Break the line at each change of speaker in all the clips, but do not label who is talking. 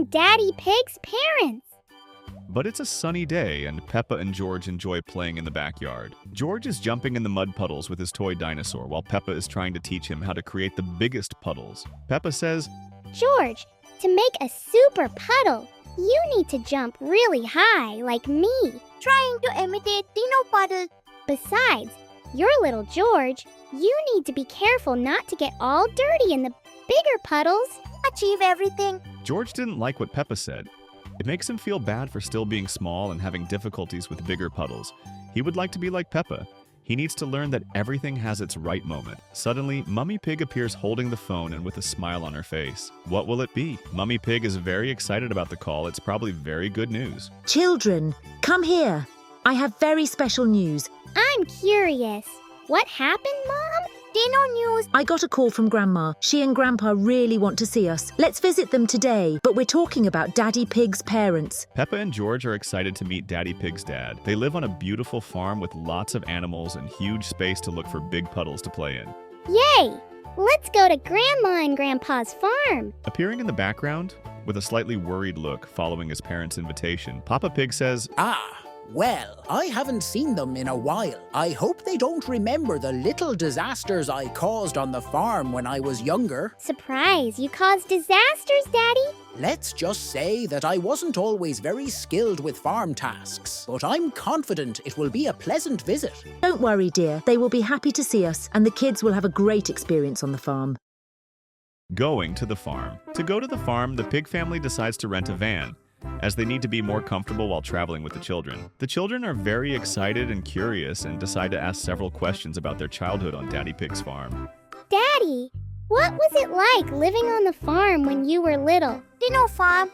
meeting Daddy Pig's parents.
But it's a sunny day, and Peppa and George enjoy playing in the backyard. George is jumping in the mud puddles with his toy dinosaur, while Peppa is trying to teach him how to create the biggest puddles. Peppa says,
George, to make a super puddle, you need to jump really high like me.
Trying to imitate Dino Puddle.
Besides, you're little George. You need to be careful not to get all dirty in the bigger puddles.
Achieve everything.
George didn't like what Peppa said. It makes him feel bad for still being small and having difficulties with bigger puddles. He would like to be like Peppa. He needs to learn that everything has its right moment. Suddenly, Mummy Pig appears holding the phone and with a smile on her face. What will it be? Mummy Pig is very excited about the call. It's probably very good news.
Children, come here. I have very special news.
I'm curious. What happened, Mom?
Dino news.
I got a call from Grandma. She and Grandpa really want to see us. Let's visit them today, but we're talking about Daddy Pig's parents.
Peppa and George are excited to meet Daddy Pig's dad. They live on a beautiful farm with lots of animals and huge space to look for big puddles to play in.
Yay! Let's go to Grandma and Grandpa's farm.
Appearing in the background, with a slightly worried look following his parents' invitation, Papa Pig says,
Well, I haven't seen them in a while. I hope they don't remember the little disasters I caused on the farm when I was younger.
Surprise, you caused disasters, Daddy?
Let's just say that I wasn't always very skilled with farm tasks, but I'm confident it will be a pleasant visit.
Don't worry, dear. They will be happy to see us, and the kids will have a great experience on the farm.
Going to the farm. To go to the farm, the Pig family decides to rent a van, as they need to be more comfortable while traveling with the children. The children are very excited and curious and decide to ask several questions about their childhood on Daddy Pig's farm.
Daddy, what was it like living on the farm when you were little?
Dino Farm.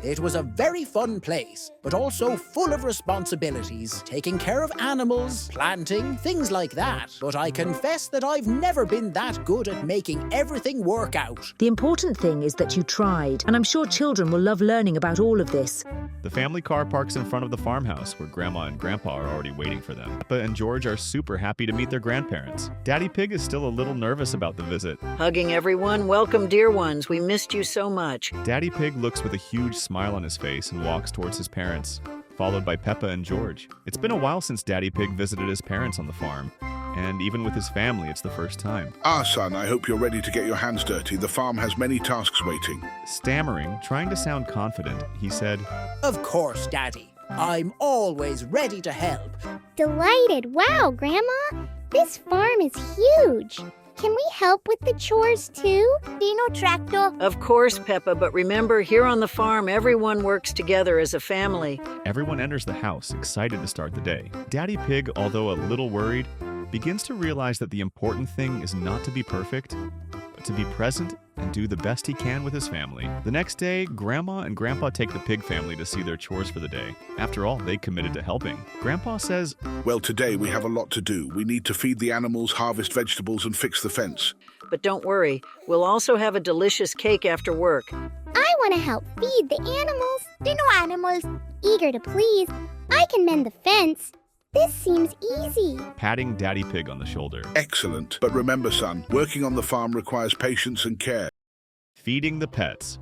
It was a very fun place, but also full of responsibilities, taking care of animals, planting, things like that. But I confess that I've never been that good at making everything work out.
The important thing is that you tried, and I'm sure children will love learning about all of this.
The family car parks in front of the farmhouse, where Grandma and Grandpa are already waiting for them. Peppa and George are super happy to meet their grandparents. Daddy Pig is still a little nervous about the visit.
Hugging everyone. Welcome, dear ones. We missed you so much.
Daddy Pig looks with a huge smile on his face and walks towards his parents, followed by Peppa and George. It's been a while since Daddy Pig visited his parents on the farm, and even with his family, it's the first time.
Son, I hope you're ready to get your hands dirty. The farm has many tasks waiting.
Stammering, trying to sound confident, he said,
Of course, Daddy. I'm always ready to help.
Delighted. Wow, Grandma, this farm is huge. Can we help with the chores too?
Dino Tractor.
Of course, Peppa, but remember, here on the farm, everyone works together as a family.
Everyone enters the house, excited to start the day. Daddy Pig, although a little worried, begins to realize that the important thing is not to be perfect, but to be present and do the best he can with his family. The next day, Grandma and Grandpa take the Pig family to see their chores for the day. After all, they committed to helping. Grandpa says,
Well, today we have a lot to do. We need to feed the animals, harvest vegetables, and fix the fence.
But don't worry, we'll also have a delicious cake after work.
I want to help feed the animals.
Dino Animals.
Eager to please, I can mend the fence. This seems easy.
patting Daddy Pig on the shoulder.
Excellent. But remember, son, working on the farm requires patience and care.
Feeding the pets.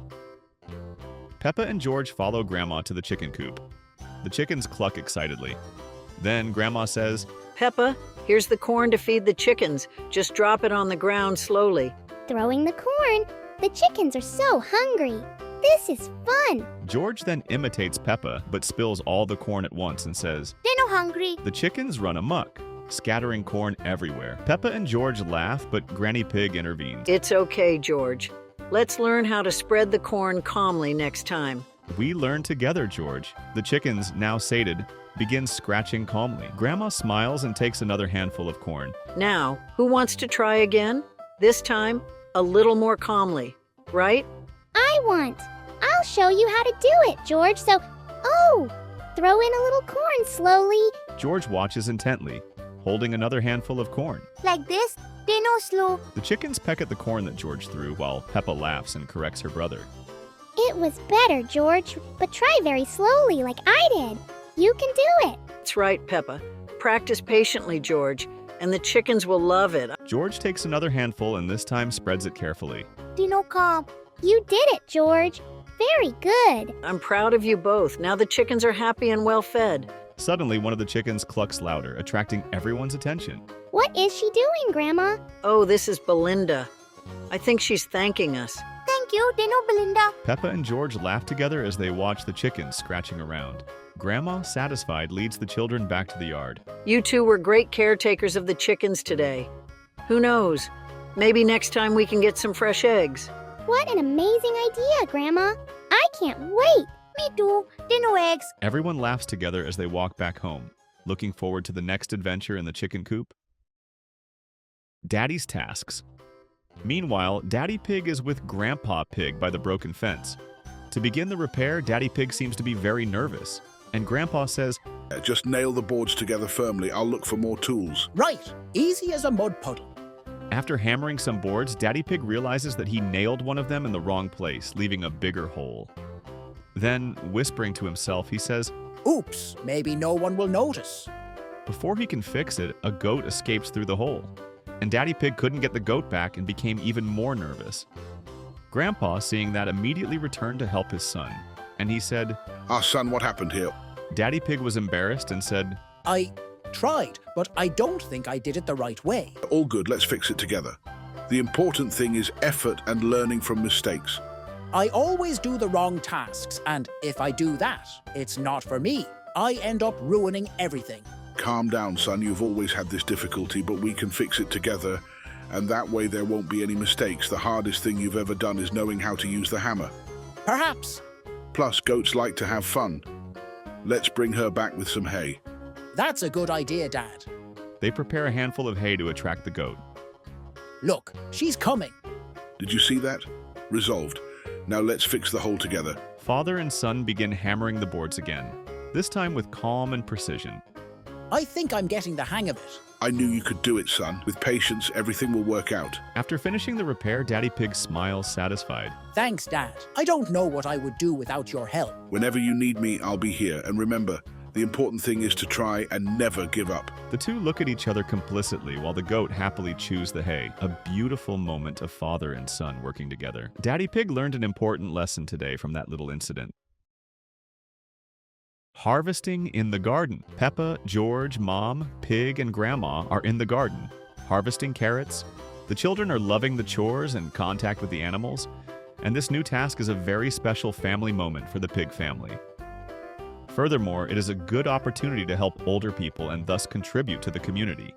Peppa and George follow Grandma to the chicken coop. The chickens cluck excitedly. Then Grandma says,
Peppa, here's the corn to feed the chickens. Just drop it on the ground slowly.
Throwing the corn. The chickens are so hungry. This is fun.
George then imitates Peppa, but spills all the corn at once and says,
Dino Hungry.
The chickens run amok, scattering corn everywhere. Peppa and George laugh, but Granny Pig intervenes.
It's okay, George. Let's learn how to spread the corn calmly next time.
We learn together, George. The chickens, now sated, begin scratching calmly. Grandma smiles and takes another handful of corn.
Now, who wants to try again? This time, a little more calmly, right?
I want. I'll show you how to do it, George. So, throw in a little corn slowly.
George watches intently, holding another handful of corn.
Like this. Dino Slow.
The chickens peck at the corn that George threw while Peppa laughs and corrects her brother.
It was better, George, but try very slowly like I did. You can do it.
That's right, Peppa. Practice patiently, George, and the chickens will love it.
George takes another handful and this time spreads it carefully.
Dino Calm.
You did it, George. very good.
I'm proud of you both. Now the chickens are happy and well fed.
Suddenly, one of the chickens clucks louder, attracting everyone's attention.
What is she doing, Grandma?
Oh, this is Belinda. I think she's thanking us.
Thank you, Dino Belinda.
Peppa and George laugh together as they watch the chickens scratching around. Grandma, satisfied, leads the children back to the yard.
You two were great caretakers of the chickens today. Who knows? Maybe next time we can get some fresh eggs.
What an amazing idea, Grandma. I can't wait.
Me too. Dino eggs.
Everyone laughs together as they walk back home, looking forward to the next adventure in the chicken coop. Daddy's tasks. Meanwhile, Daddy Pig is with Grandpa Pig by the broken fence. To begin the repair, Daddy Pig seems to be very nervous, and Grandpa says,
Just nail the boards together firmly. I'll look for more tools.
Right, easy as a mud puddle.
after hammering some boards, Daddy Pig realizes that he nailed one of them in the wrong place, leaving a bigger hole. Then, whispering to himself, he says,
Oops, maybe no one will notice.
Before he can fix it, a goat escapes through the hole, and Daddy Pig couldn't get the goat back and became even more nervous. Grandpa, seeing that, immediately returned to help his son, and he said,
Son, what happened here?
Daddy Pig was embarrassed and said,
I tried, but I don't think I did it the right way.
All good, let's fix it together. The important thing is effort and learning from mistakes.
I always do the wrong tasks, and if I do that, it's not for me. I end up ruining everything.
Calm down, son, you've always had this difficulty, but we can fix it together, and that way there won't be any mistakes. The hardest thing you've ever done is knowing how to use the hammer.
Perhaps.
Plus, goats like to have fun. Let's bring her back with some hay.
That's a good idea, Dad.
They prepare a handful of hay to attract the goat.
Look, she's coming.
Did you see that? Resolved. Now let's fix the hole together.
Father and son begin hammering the boards again, this time with calm and precision.
I think I'm getting the hang of it.
I knew you could do it, son. With patience, everything will work out.
After finishing the repair, Daddy Pig smiles satisfied.
Thanks, Dad. I don't know what I would do without your help.
Whenever you need me, I'll be here. And remember, the important thing is to try and never give up.
The two look at each other complicitly while the goat happily chews the hay, a beautiful moment of father and son working together. Daddy Pig learned an important lesson today from that little incident. Harvesting in the garden. Peppa, George, Mom, Pig, and Grandma are in the garden, harvesting carrots. The children are loving the chores and contact with the animals, and this new task is a very special family moment for the Pig family. Furthermore, it is a good opportunity to help older people and thus contribute to the community.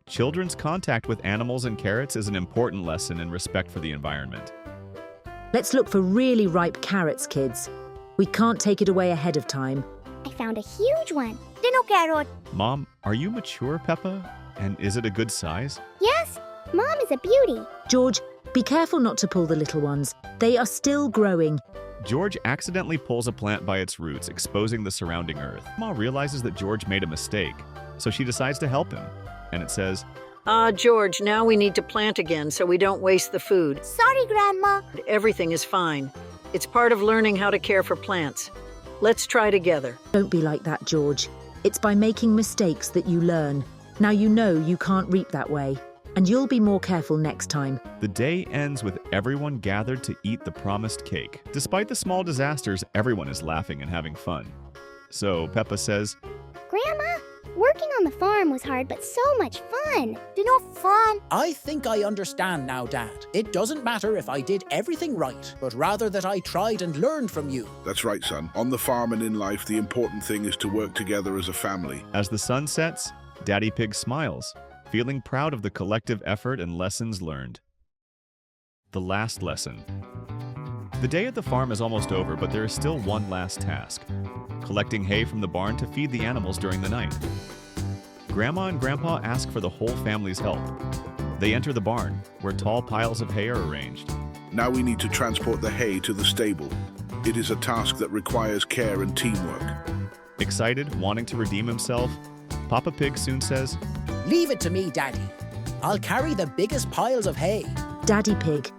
Children's contact with animals and carrots is an important lesson in respect for the environment.
Let's look for really ripe carrots, kids. We can't take it away ahead of time.
I found a huge one.
Dino carrot.
Mom, are you mature, Peppa? And is it a good size?
Yes, Mom is a beauty.
George, be careful not to pull the little ones. They are still growing.
George accidentally pulls a plant by its roots, exposing the surrounding earth. Mom realizes that George made a mistake, so she decides to help him. And it says,
George, now we need to plant again so we don't waste the food.
Sorry, Grandma.
Everything is fine. It's part of learning how to care for plants. Let's try together.
Don't be like that, George. It's by making mistakes that you learn. Now you know you can't reap that way, and you'll be more careful next time.
The day ends with everyone gathered to eat the promised cake. Despite the small disasters, everyone is laughing and having fun. So Peppa says,
Grandma, working on the farm was hard but so much fun.
Dino fun.
I think I understand now, Dad. It doesn't matter if I did everything right, but rather that I tried and learned from you.
That's right, son. On the farm and in life, the important thing is to work together as a family.
As the sun sets, Daddy Pig smiles, feeling proud of the collective effort and lessons learned. The last lesson. The day at the farm is almost over, but there is still one last task: collecting hay from the barn to feed the animals during the night. Grandma and Grandpa ask for the whole family's help. They enter the barn, where tall piles of hay are arranged.
Now we need to transport the hay to the stable. It is a task that requires care and teamwork.
Excited, wanting to redeem himself, Papa Pig soon says,
Leave it to me, Daddy. I'll carry the biggest piles of hay.
Daddy Pig,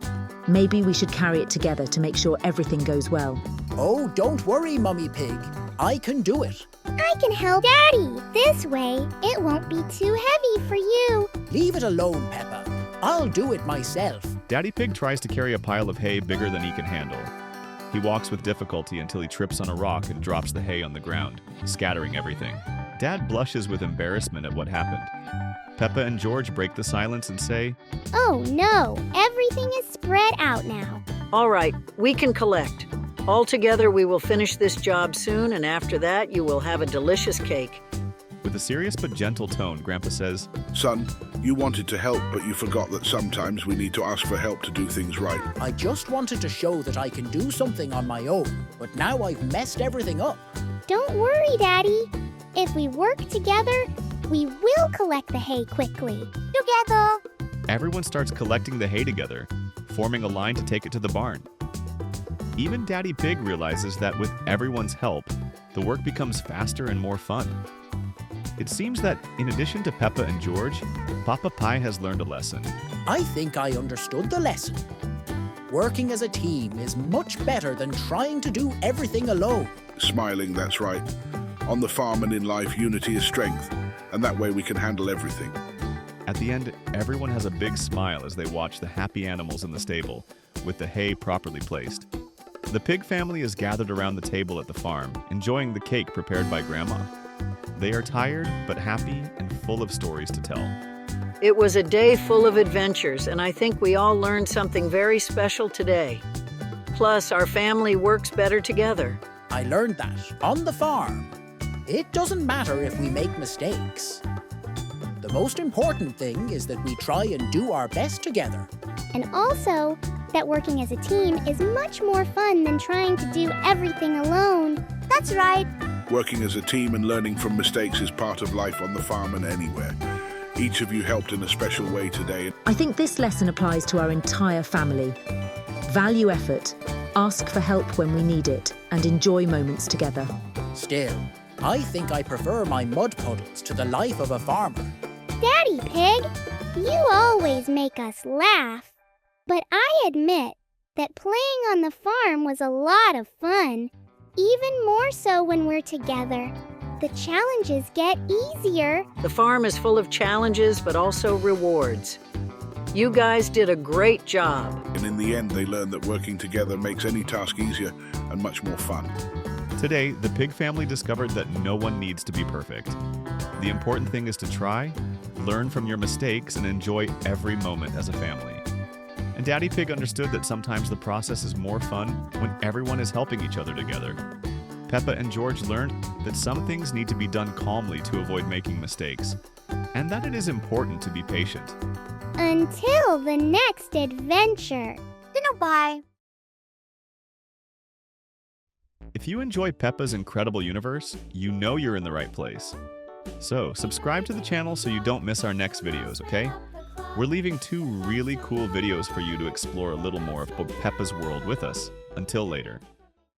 maybe we should carry it together to make sure everything goes well.
Oh, don't worry, Mummy Pig. I can do it.
I can help Daddy. This way, it won't be too heavy for you.
Leave it alone, Peppa. I'll do it myself.
Daddy Pig tries to carry a pile of hay bigger than he can handle. He walks with difficulty until he trips on a rock and drops the hay on the ground, scattering everything. Dad blushes with embarrassment at what happened. Peppa and George break the silence and say,
Oh no, everything is spread out now.
All right, we can collect. All together, we will finish this job soon, and after that, you will have a delicious cake.
With a serious but gentle tone, Grandpa says,
Son, you wanted to help, but you forgot that sometimes we need to ask for help to do things right.
I just wanted to show that I can do something on my own, but now I've messed everything up.
Don't worry, Daddy. If we work together, we will collect the hay quickly.
Together.
Everyone starts collecting the hay together, forming a line to take it to the barn. Even Daddy Pig realizes that with everyone's help, the work becomes faster and more fun. It seems that in addition to Peppa and George, Papa Pie has learned a lesson.
I think I understood the lesson. Working as a team is much better than trying to do everything alone.
Smiling, that's right. On the farm and in life, unity is strength, and that way we can handle everything.
At the end, everyone has a big smile as they watch the happy animals in the stable, with the hay properly placed. The pig family is gathered around the table at the farm, enjoying the cake prepared by Grandma. They are tired, but happy and full of stories to tell.
It was a day full of adventures, and I think we all learned something very special today. Plus, our family works better together.
I learned that on the farm, it doesn't matter if we make mistakes. The most important thing is that we try and do our best together.
And also, that working as a team is much more fun than trying to do everything alone.
That's right.
Working as a team and learning from mistakes is part of life on the farm and anywhere. Each of you helped in a special way today.
I think this lesson applies to our entire family. Value effort, ask for help when we need it, and enjoy moments together.
Still, I think I prefer my mud puddles to the life of a farmer.
Daddy Pig, you always make us laugh. But I admit that playing on the farm was a lot of fun, even more so when we're together. The challenges get easier.
The farm is full of challenges, but also rewards. You guys did a great job.
And in the end, they learn that working together makes any task easier and much more fun.
Today, the pig family discovered that no one needs to be perfect. The important thing is to try, learn from your mistakes, and enjoy every moment as a family. And Daddy Pig understood that sometimes the process is more fun when everyone is helping each other together. Peppa and George learned that some things need to be done calmly to avoid making mistakes, and that it is important to be patient.
Until the next adventure.
Bye.
If you enjoy Peppa's incredible universe, you know you're in the right place. So, subscribe to the channel so you don't miss our next videos, okay? We're leaving 2 really cool videos for you to explore a little more of Peppa's world with us. Until later.